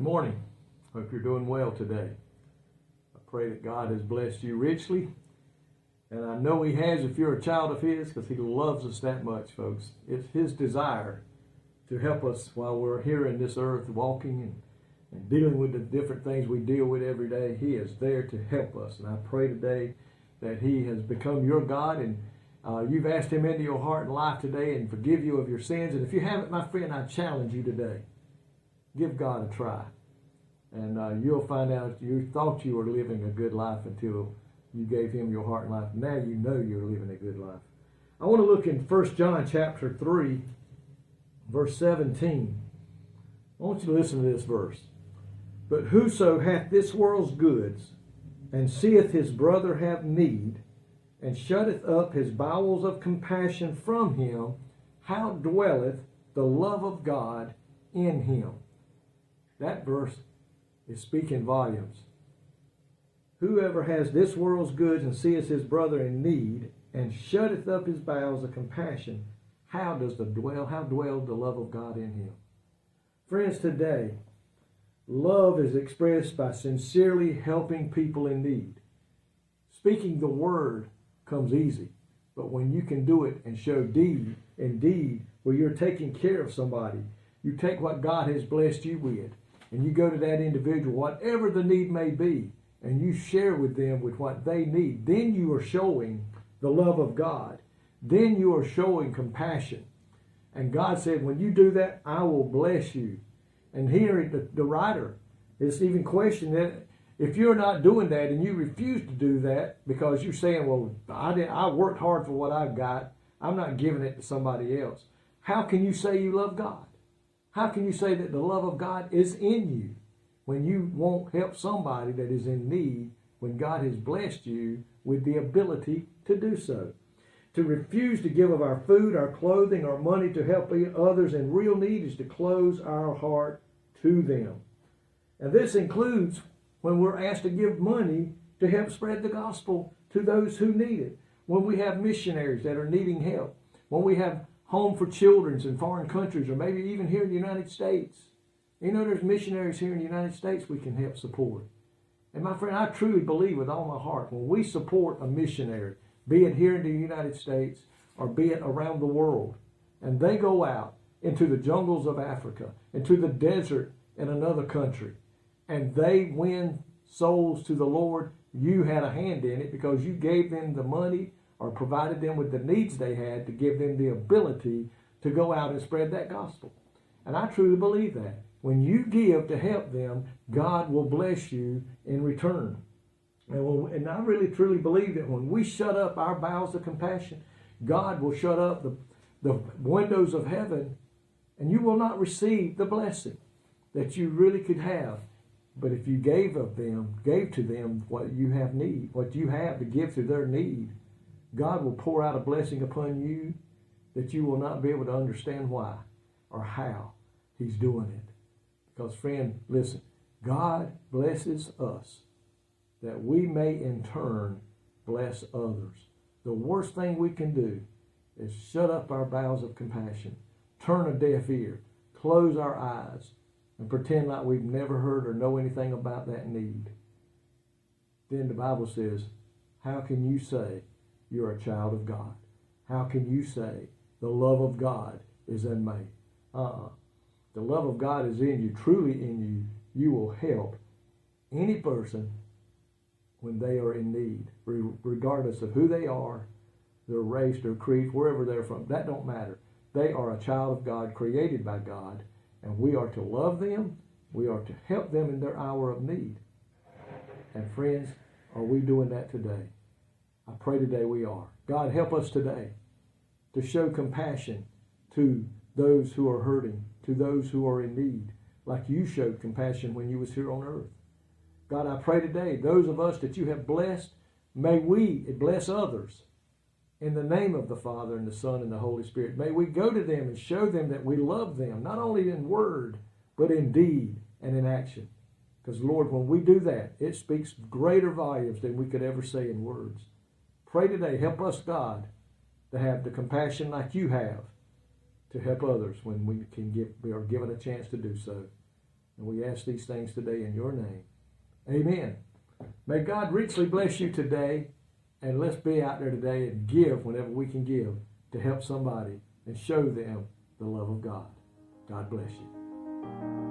morning. Hope you're doing well today. I pray that God has blessed you richly. And I know He has if you're a child of His, because He loves us that much, folks. It's His desire to help us while we're here in this earth walking and dealing with the different things we deal with every day. He is there to help us. And I pray today that He has become your God and you've asked Him into your heart and life today and forgive you of your sins. And if you haven't, my friend, I challenge you today. Give God a try. And you'll find out you thought you were living a good life until you gave Him your heart and life. Now you know you're living a good life. I want to look in 1 John chapter 3, verse 17. I want you to listen to this verse. But whoso hath this world's goods, and seeth his brother have need, and shutteth up his bowels of compassion from him, how dwelleth the love of God in him? That verse is speaking volumes. Whoever has this world's goods and seeth his brother in need, and shutteth up his bowels of compassion, how dwelleth the love of God in him? Friends, today, love is expressed by sincerely helping people in need. Speaking the word comes easy, but when you can do it and show deed, where you're taking care of somebody, you take what God has blessed you with, and you go to that individual, whatever the need may be, and you share with them with what they need, then you are showing the love of God. Then you are showing compassion. And God said, when you do that, I will bless you. And here the writer is even questioning that if you're not doing that and you refuse to do that because you're saying, well, I worked hard for what I've got, I'm not giving it to somebody else. How can you say you love God? How can you say that the love of God is in you when you won't help somebody that is in need when God has blessed you with the ability to do so? To refuse to give of our food, our clothing, our money to help others in real need is to close our heart to them. And this includes when we're asked to give money to help spread the gospel to those who need it. When we have missionaries that are needing help. When we have home for children in foreign countries, or maybe even here in the United States. You know, there's missionaries here in the United States we can help support. And my friend, I truly believe with all my heart, when we support a missionary, be it here in the United States or be it around the world, and they go out into the jungles of Africa, into the desert in another country, and they win souls to the Lord, you had a hand in it because you gave them the money or provided them with the needs they had to give them the ability to go out and spread that gospel. And I truly believe that. When you give to help them, God will bless you in return. And I really truly believe that when we shut up our bowels of compassion, God will shut up the windows of heaven, and you will not receive the blessing that you really could have. But if you gave to them what you have to give to their need, God will pour out a blessing upon you that you will not be able to understand why or how He's doing it. Because, friend, listen, God blesses us that we may in turn bless others. The worst thing we can do is shut up our bowels of compassion, turn a deaf ear, close our eyes, and pretend like we've never heard or know anything about that need. Then the Bible says, how can you say you're a child of God? How can you say the love of God is in me? The love of God is in you, truly in you. You will help any person when they are in need, regardless of who they are, their race, their creed, wherever they're from. That don't matter. They are a child of God, created by God, and we are to love them. We are to help them in their hour of need. And friends, are we doing that today? I pray today we are. God, help us today to show compassion to those who are hurting, to those who are in need, like you showed compassion when you was here on earth. God, I pray today, those of us that you have blessed, may we bless others in the name of the Father and the Son and the Holy Spirit. May we go to them and show them that we love them, not only in word, but in deed and in action. Because, Lord, when we do that, it speaks greater volumes than we could ever say in words. Pray today, help us, God, to have the compassion like you have to help others when we are given a chance to do so. And we ask these things today in your name. Amen. May God richly bless you today. And let's be out there today and give whenever we can give to help somebody and show them the love of God. God bless you.